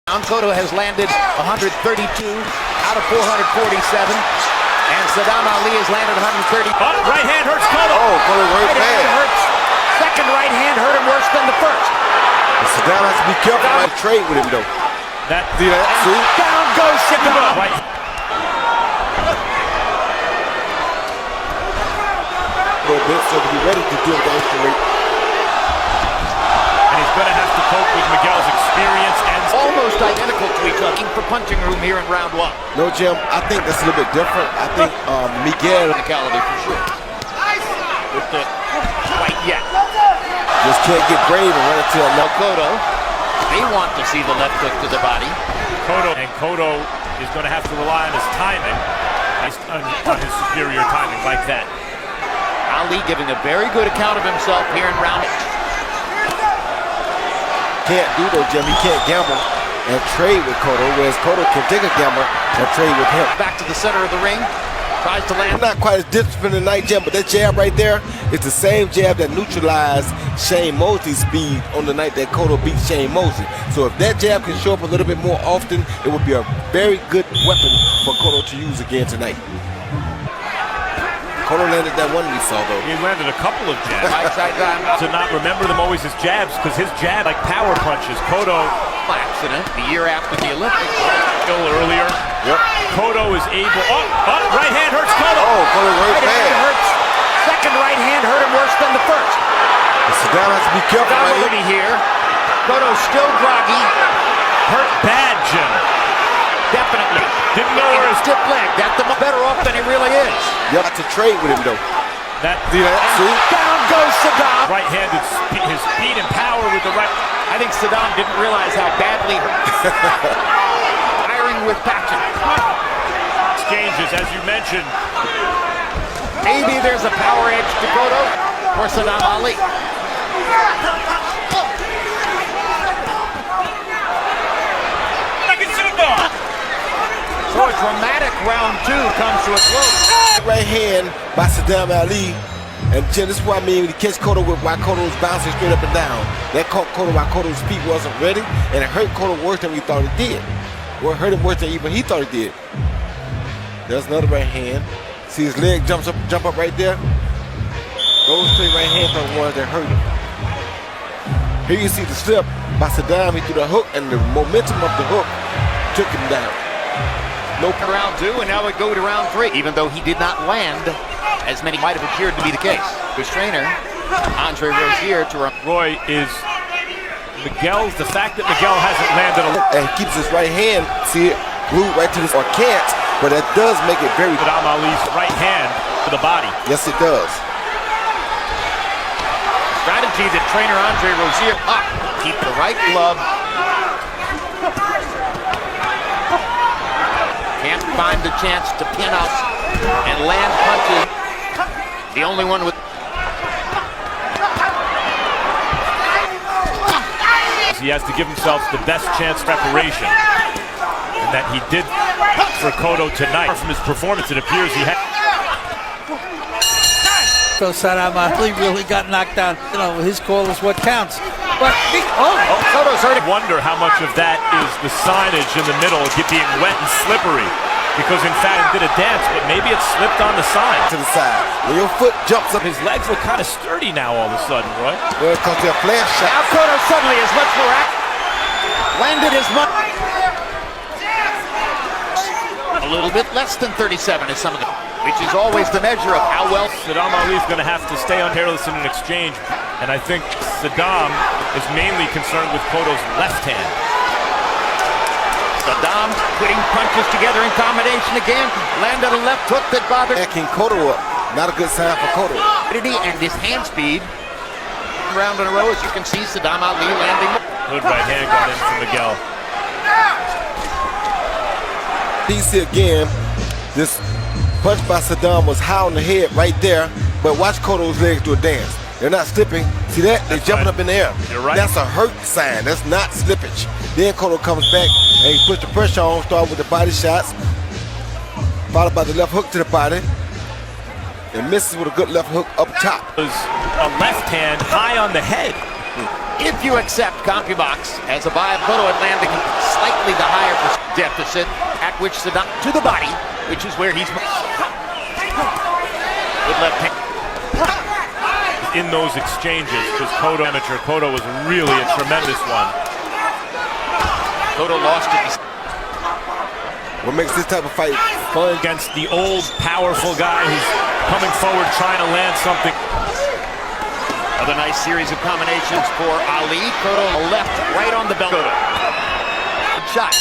Cotto has landed 132 out of 447, and Saddam Ali has landed 130. Oh, right hand hurts Cotto. Oh, Cotto right hand bad. hurts. Second right hand hurt him worse than the first. Saddam has to be careful to trade with him, though. See that? See? Down goes Saddam. Right. A little bit, so to be ready to deal with the extra weight. And he's going to have to cope with Miguel's experience and almost identical to each other for punching room here in round one. No, Jim, I think that's a little bit different. I think Miguel technicality for sure. With the quite yet. Just can't get brave and run into a Cotto. They want to see the left hook to the body. Cotto is going to have to rely on his timing, on his superior timing like that. Ali giving a very good account of himself here in round 8. Can't do though, Jim. He can't gamble and trade with Cotto, whereas Cotto can take a gamble and trade with him. Back to the center of the ring. Tries to land. Not quite as disciplined tonight, Jim, but that jab right there is the same jab that neutralized Shane Mosley's speed on the night that Cotto beat Shane Mosley. So if that jab can show up a little bit more often, it would be a very good weapon for Cotto to use again tonight. Cotto landed that one we saw, though. He landed a couple of jabs. To not remember them always as jabs, because his jab, like power punches. Cotto, accident the year after the Olympics. Still earlier. Yep. Cotto is able. Right hand hurts Cotto. Oh, Cotto right bad. Hurts. Second right hand hurt him worse than the first. Saddam has to be careful right here. Cotto still groggy. Hurt bad, Jim. Definitely. Didn't know where his stiff leg. That's the better off than he really is. You have to trade with him, though. See that? See? Down goes Saddam. Right-handed, his speed and power with the right. I think Saddam didn't realize how badly hurt. Firing with passion. Exchanges, as you mentioned. Maybe there's a power edge to Cotto for Saddam Ali. So a dramatic round 2 comes to a close. Right hand by Saddam Ali. And Jim, this is what I mean when you catch Cotto with why Cotto was bouncing straight up and down. That caught Cotto while Cotto's feet wasn't ready, and it hurt Cotto worse than we thought it did. Or it hurt him worse than even he thought it did. There's another right hand. See his leg jump up right there? Those three right hands are the ones that hurt him. Here you see the slip by Saddam. He threw the hook, and the momentum of the hook took him down. No round 2, and now we go to round 3, even though he did not land as many might have appeared to be the case. His trainer, Andre Rozier, to run. Roy is Miguel's, the fact that Miguel hasn't landed and he keeps his right hand, see it, glued right to this, or can't, but that does make it very. Saddam Ali's right hand to the body. Yes, it does. Strategy that trainer Andre Rozier up. Keep the right glove. Can't find the chance to pin up and land punches. The only one with. He has to give himself the best chance preparation. And that he did for Cotto tonight. From his performance, it appears he had. So Saddam Ali really got knocked down. You know, his call is what counts. But Cotto's hurt. I wonder how much of that is the signage in the middle being wet and slippery. Because in fact it did a dance, but maybe it slipped on the sign. To the side. When your foot jumps up, his legs look kind of sturdy now all of a sudden, Roy. Well, because they're flash shots. Now Cotto suddenly is much more active. Landed his money. A little bit less than 37 is some of them, which is always the measure of how well. Saddam Ali is going to have to stay careless in an exchange. And I think Saddam is mainly concerned with Cotto's left hand. Saddam putting punches together in combination again. Landed a left hook that bothered. Backing Cotto up. Not a good sign for Cotto. And his hand speed. Round in a row, as you can see, Saddam Ali landing. Good right hand got in from Miguel. You see again, this punch by Saddam was high on the head right there, but watch Cotto's legs do a dance. They're not slipping. See that? They're jumping up in the air. You're right. That's a hurt sign. That's not slippage. Then Cotto comes back and he puts the pressure on, start with the body shots, followed by the left hook to the body, and misses with a good left hook up top. It was a left hand high on the head. If you accept CompuBox as a viable Cotto landing slightly deficit, at which Saddam to the body, which is where he's with left hand. In those exchanges, because Cotto was really a tremendous one. Cotto lost it. What makes this type of fight fun? Against the old, powerful guy who's coming forward trying to land something. Another nice series of combinations for Ali. Cotto left, right on the belt. Good shot.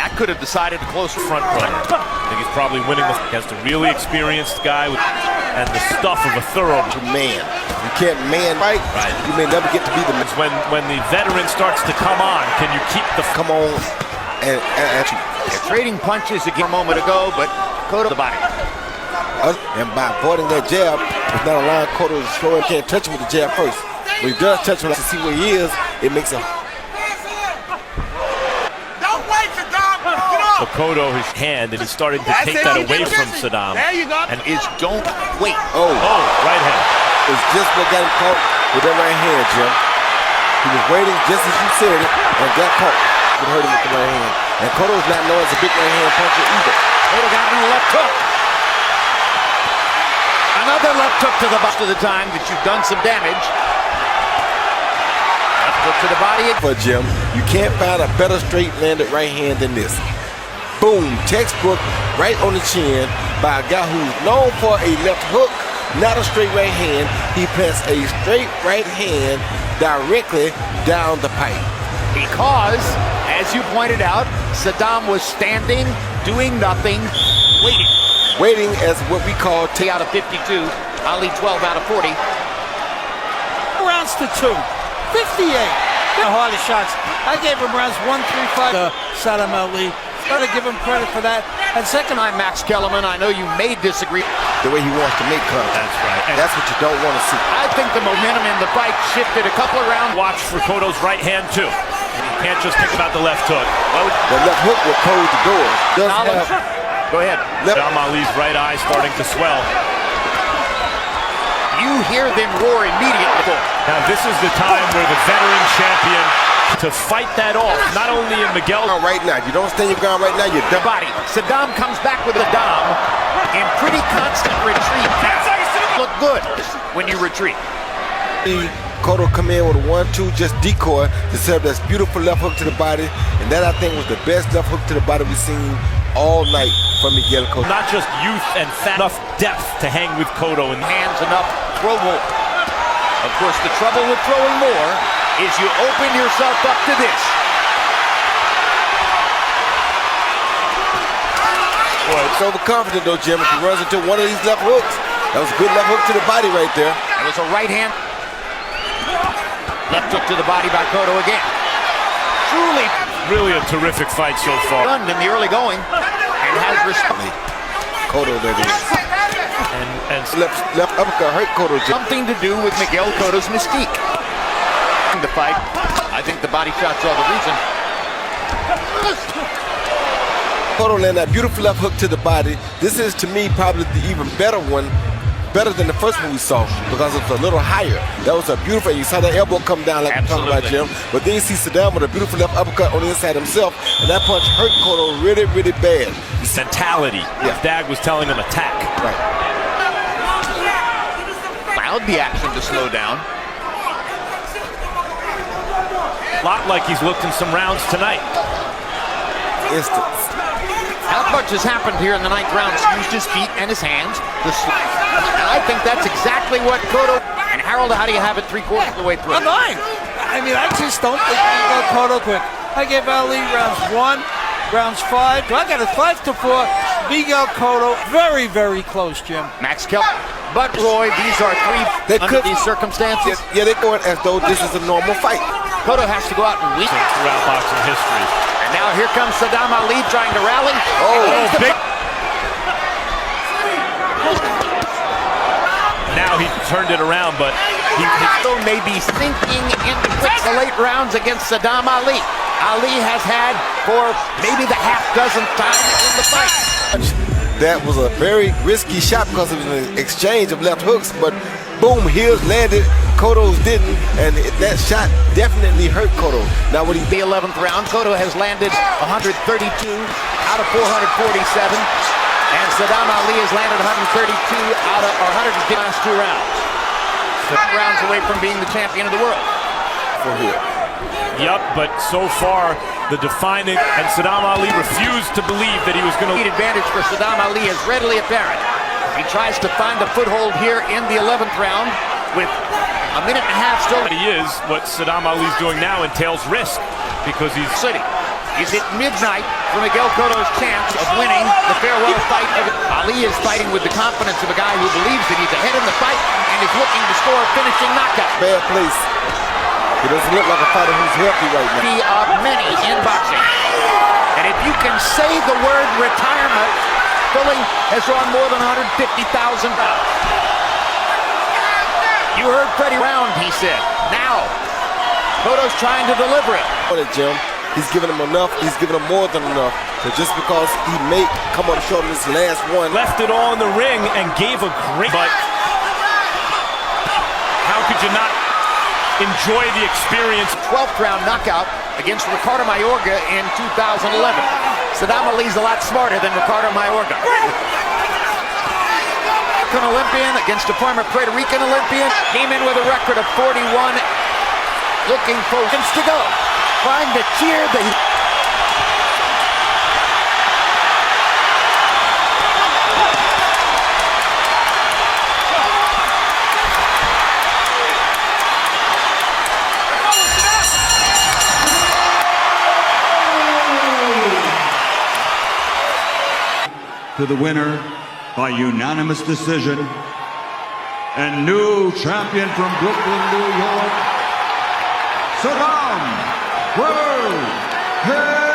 That could have decided the closer Front runner. I think he's probably winning against a really experienced guy and the stuff of a thorough Man. You can't man fight. Right. You may never get to be the man. When the veteran starts to come on, can you keep the Come on and They're trading punches again a moment ago, but Cotto the body. and by avoiding that jab, it's not allowing Cotto to slow and can't touch him with the jab first. When he does touch him to see where he is, it makes a Cotto his hand, and he's starting to take that away from Saddam. There you go. And is don't wait. Oh, right hand. It's just what got him caught with that right hand, Jim. He was waiting just as you said it and got caught. It hurt him with the right hand. And Cotto's not known as a big right hand puncher either. Cotto got in a left hook. Another left hook to the most of the time that you've done some damage. Left hook to the body. For Jim, you can't find a better straight landed right hand than this. Boom, textbook right on the chin by a guy who's known for a left hook, not a straight right hand. He plants a straight right hand directly down the pipe. Because, as you pointed out, Saddam was standing, doing nothing, waiting. Waiting as what we call 10 out of 52, Ali 12 out of 40. Rounds to 2. 58. The hardest shots. I gave him rounds 1, 3, 5 to Saddam Ali. Gotta give him credit for that. And second, I'm Max Kellerman. I know you may disagree. the way he wants to make contact. That's right. And That's what you don't want to see. I think the momentum in the fight shifted a couple of rounds. watch for Cotto's right hand too. You can't just think about the left hook. The left hook will close the door. Does have Go ahead. Saddam Ali's right eye starting to swell. You hear them roar immediately. Now this is the time where the veteran champion to fight that off, not only in Miguel. right now. You don't stand your ground right now, you're The done. body. Saddam comes back with a dom in pretty constant retreat. Look good when you retreat. Cotto come in with a 1-2, just decoy to set up this beautiful left hook to the body. And that, I think, was the best left hook to the body we've seen all night from Miguel Cotto. Not just youth and fat, enough depth to hang with Cotto. And Hands enough, throw more. Of course, the trouble with throwing more is you open yourself up to this. Boy, it's overconfident though, Jim. If he runs into one of these left hooks, that was a good left hook to the body right there. It was a right hand. Left hook to the body by Cotto again. Truly really a terrific fight so far. done in the early going and has respect. Cotto, that is. And Left uppercut hurt Cotto, Jim. Something to do with Miguel Cotto's mystique. The fight, I think the body shots are the reason. Cotto landed that beautiful left hook to the body. This is, to me, probably the even better one. Better than the first one we saw because it's a little higher. That was a beautiful, you saw that elbow come down like you're talking about, Jim. But then you see Saddam with a beautiful left uppercut on the inside himself, and that punch hurt Cotto really, really bad. mentality. Yeah. Dag was telling him attack. Right. Allowed the action to slow down. A lot like he's looked in some rounds tonight. Instance. Not much has happened here in the ninth round. Used his feet and his hands. And I think that's exactly what Cotto. And Harold, how do you have it 3/4 of the way through? I'm fine. I mean, I just don't think we go Cotto quick. I gave Ali rounds 1, rounds 5. So I got it 5-4. Miguel Cotto, very, very close, Jim. Max Kelp. But Roy, these are They under could- these circumstances. Yeah, they're going as though this is a normal fight. Cotto has to go out and win. Throughout boxing history. And now here comes Saddam Ali trying to rally. Oh, big. Now he turned it around, but He still may be sinking into the late rounds against Saddam Ali. Ali has had for maybe the half-dozen times in the fight. That was a very risky shot because it was an exchange of left hooks, but boom, heels landed, Cotto's didn't, and that shot definitely hurt Cotto. Now when he The 11th round, Cotto has landed 132 out of 447, and Saddam Ali has landed 132 out of 150 last 2 rounds. 7 rounds away from being the champion of the world. for here. Yup, but so far the defining, and Saddam Ali refused to believe that he was going to Lead advantage for Saddam Ali is readily apparent. He tries to find a foothold here in the 11th round with a minute and a half still. He is. What Saddam Ali's doing now entails risk because he's City. Is it midnight for Miguel Cotto's chance of winning the farewell fight? Ali is fighting with the confidence of a guy who believes that he's ahead in the fight and is looking to score a finishing knockout. Bad place. He doesn't look like a fighter who's healthy right now. Of many in boxing. And if you can say the word retirement, Philly has drawn more than 150,000 pounds. You heard Freddie Round, he said. Now, Cotto's trying to deliver it. Jim, he's given him enough. He's given him more than enough. So just because he may come up short in this last one. left it all in the ring and gave a great, but how could you not enjoy the experience? 12th round knockout against Ricardo Mayorga in 2011. Saddam Ali's a lot smarter than Ricardo Mayorga. An Olympian against a former Puerto Rican Olympian. Came in with a record of 41. Looking for seconds to go. Trying to cheer the... To the winner by unanimous decision and new champion from Brooklyn, New York, Saddam World.